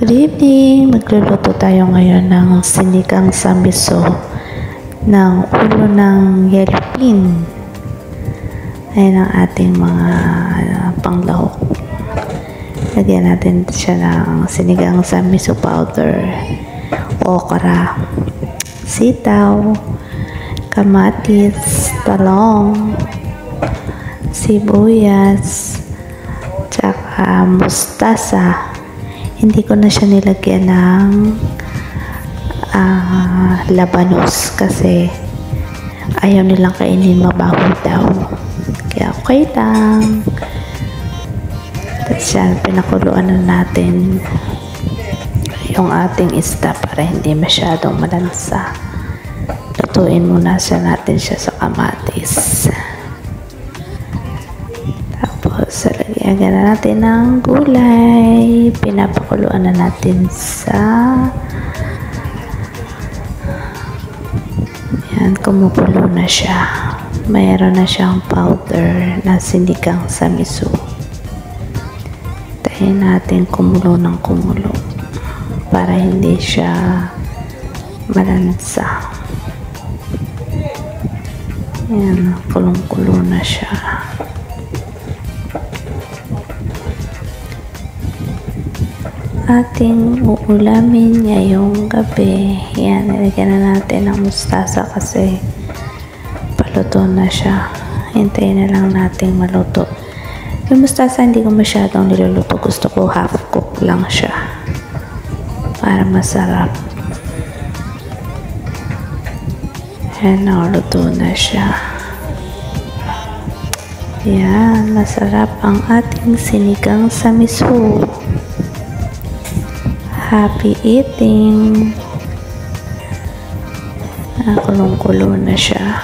Good evening! Magluluto tayo ngayon ng sinigang sa miso ng ulo ng yellow bean. Ayan ang ating mga panglahok. Lagyan natin siya ng sinigang sa miso powder, okra, sitaw, kamatis, talong, sibuyas, tsaka mustasa. Hindi ko na siya nilagyan ng labanos kasi ayaw nilang kainin, mabaho daw. Kaya okay lang. Tapos yan, pinakuluan na natin yung ating isda para hindi masyadong malansa. Lutuin muna natin siya sa kamatis. Tapos lagyan na natin ng gulay. Pinapakuluan na natin sa yan, kumukulo na siya. Mayroon na siyang powder na sinigang sa miso. Tayin natin kumulo ng kumulo para hindi siya malansa. Yan, kulong-kulo na siya. Ating uulamin ngayong gabi. Yan, nilagyan na natin ng mustasa kasi paluto na siya. Hintayin na lang natin maluto. Yung mustasa hindi ko masyadong niluluto. Gusto ko half cook lang siya para masarap. Yan, luto na siya. Yan, masarap ang ating sinigang sa miso. Happy eating! Kulong-kulo na siya.